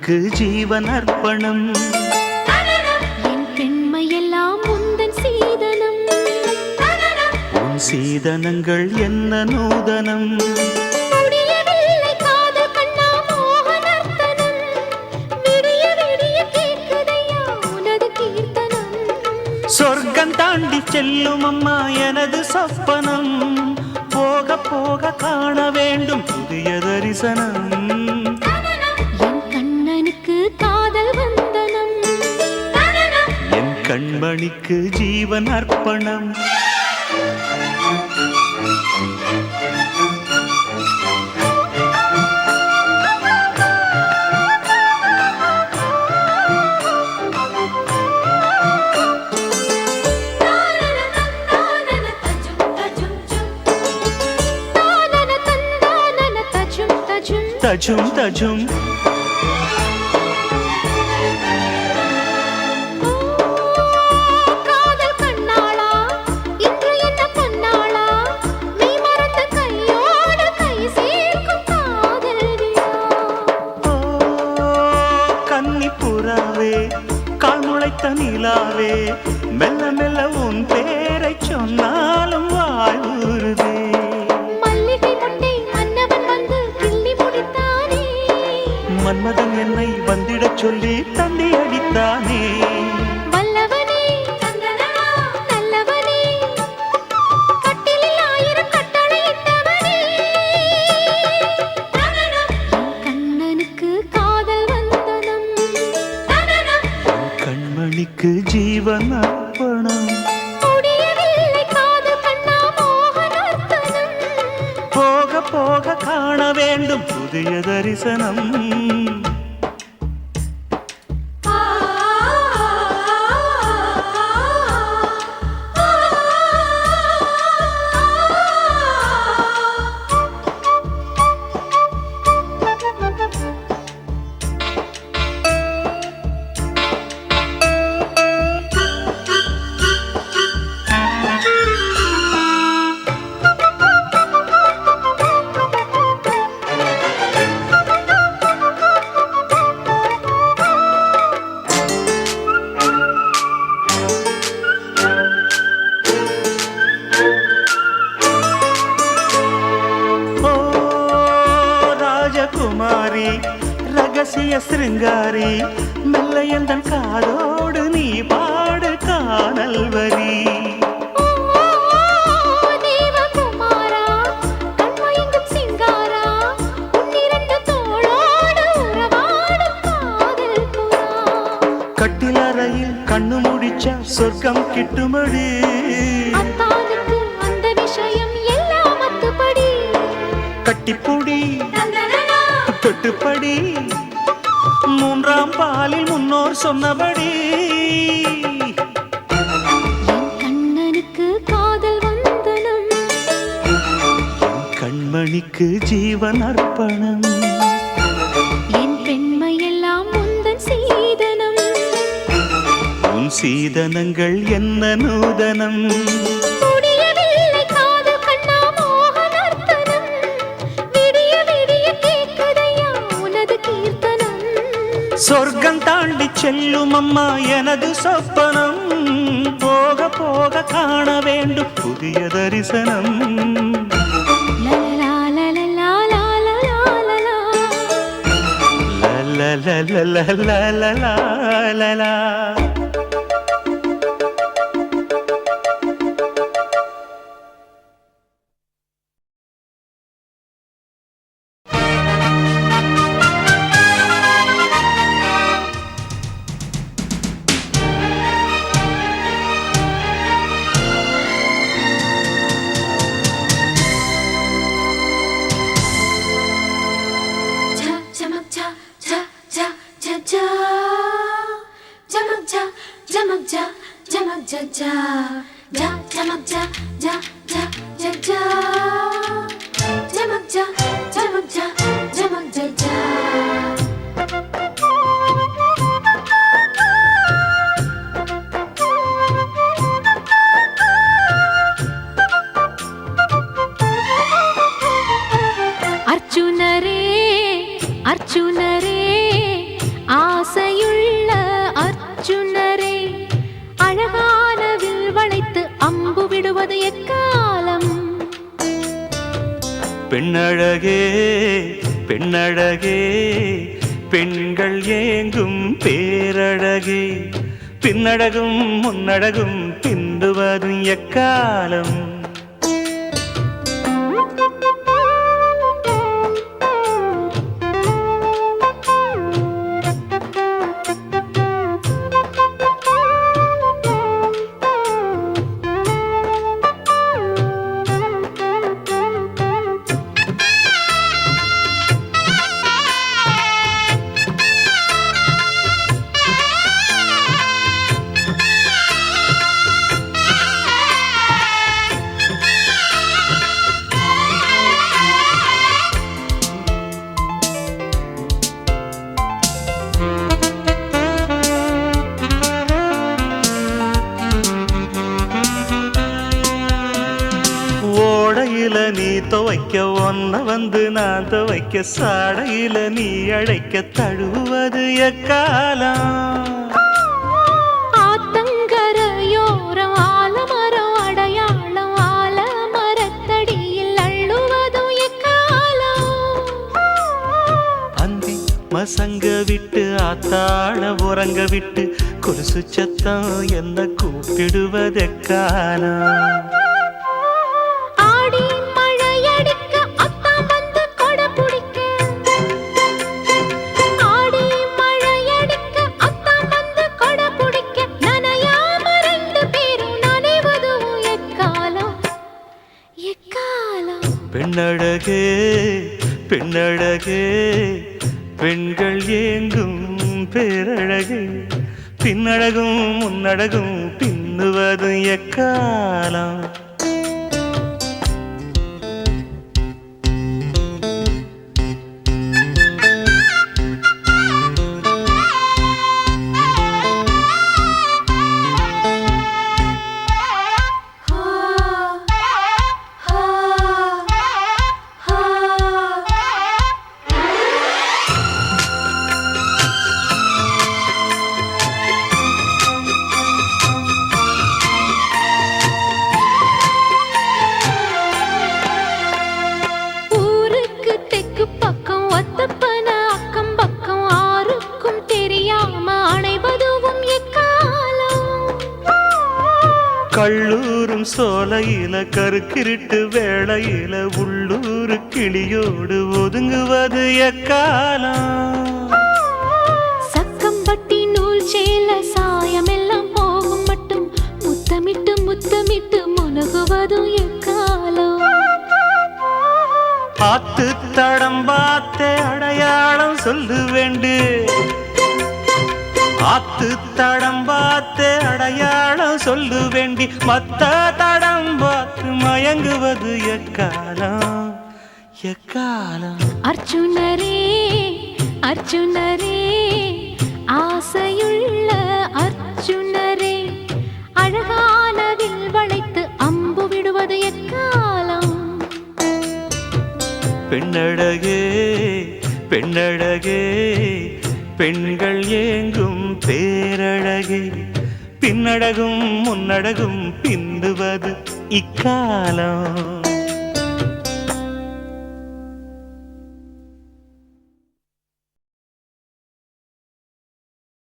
கண்ணனுக்கு ஜீவன் அர்ப்பணம். என் பெண்மையெல்லாம் உந்தன் சீதனம். உன் சீதனங்கள் என்ன நூதனம். முடியவில்லை காதல் கண்ணா மோகனர்த்தனம். விடிய விடிய கேட்குதையா உனது கீர்த்தனம். சொர்க்கம் தாண்டி செல்லும் அம்மா எனது சொப்பனம். போக போக காண வேண்டும் புதிய தரிசனம். என் கண்ணனுக்கு காதல் வந்தனம். என் கண்மணிக்கு ஜீவன் அர்ப்பணம். தஜும் தஜும் காதல் கண்ணாளா இன்று என்ன பொன்னாளா நீ மறந்த கையோடு கை சேர்க்கும் காதல் விழா. கன்னி புறாவே கால் முளைத்த நிலாவே மெல்ல மெல்ல உன் பேரை சொன்னாலும் வாழ்வுறுதே. மன்மதன் என்னை வந்திடச் சொல்லி தந்தி அடித்தானே. வல்லவனே நல்லவனே கட்டிலில் 1000 கட்டளையிட்டவனே. கண்ணனுக்கு காதல் வந்தனம். கண்மணிக்கு ஜீவன் அர்ப்பணம். முடியவில்லை காதல் கண்ணா மோகனர்த்தனம். போக போக காண வேண்டும் புதிய தரிசனம். குமாரி ரகசிய சிருங்காரி மெல்ல எந்தன் காதோடு நீ பாடு காணல் வரி. தேவகுமாரா கண்மயங்கும் சிங்காரா உன்னிரண்டு தோளோடு உறவாடும் காதல் புறா. கட்டிலறையில் கண்ணு முடிச்ச சொர்க்கம் கிட்டுமடி. அத்தானுக்கு அந்த விஷயம் எல்லாம் அத்துப்படி. கட்டிப்புடி தொட்டுப்படி மூன்றாம் பாலில் முன்னோர் சொன்னபடி. என் கண்ணனுக்கு காதல் வந்தனம். என் கண்மணிக்கு ஜீவன் அர்ப்பணம். என் பெண்மையெல்லாம் உந்தன் சீதனம். உன் சீதனங்கள் என்ன நூதனம். சொர்க்கம் தாண்டி செல்லும் அம்மா எனது சொப்பனம். போக போக காண வேண்டும் புதிய தரிசனம். பெண்ணழகே பெண்ணழகே பெண்கள் ஏங்கும் பேரழகே பின்னழகும் முன்னழகும் பிந்துவதும் எக்காலம் ஓடையில நீ துவைக்க ஒன்ன வந்து நான் துவைக்க சாடையில நீ அழைக்க தழுவது எக்காலம் ஆத்தங்கரையோரம் ஆலமரம் அடையாளம் ஆலமரத்தடியில் அள்ளுவதும் எக்காலம் அந்தி மசங்க விட்டு ஆத்தாள உறங்க விட்டு கொலுசு சத்தம் என்ன கூப்பிடுவதெக்காலம் பெண்ணழகே பெண்ணழகே பெண்கள் ஏங்கும் பேரழகே பின்னழகும் முன்னழகும் பின்னுவதும் எக்காலம் கள்ளூரும் சோலையில கருக்கிருட்டு வேளையில உள்ளூர் கிளியோடு ஒதுங்குவது எக்காலம் சக்கம்பட்டி நூல் சேல சாயமெல்லாம் போகும் மட்டும் முத்தமிட்டு முத்தமிட்டு முனகுவதும் எக்காலம் ஆத்து தடம் பார்த்த அடையாளம் சொல்லு வேண்டு ஆத்து தடம் பார்த்து அடையாளம் சொல்லு வேண்டி மத்த தடம் பார்த்து மயங்குவது எக்காலம் எக்காலம் அர்ஜுனரே அர்ஜுனரே ஆசையுள்ள அர்ஜுனரே அழகான வில் வளைத்து அம்பு விடுவது எக்காலம் பெண்ணழகே பெண்ணழகே பெண்கள் ஏங்கும் பேரழகே பின்னழகும் முன்னழகும் பிந்துவது இக்காலம்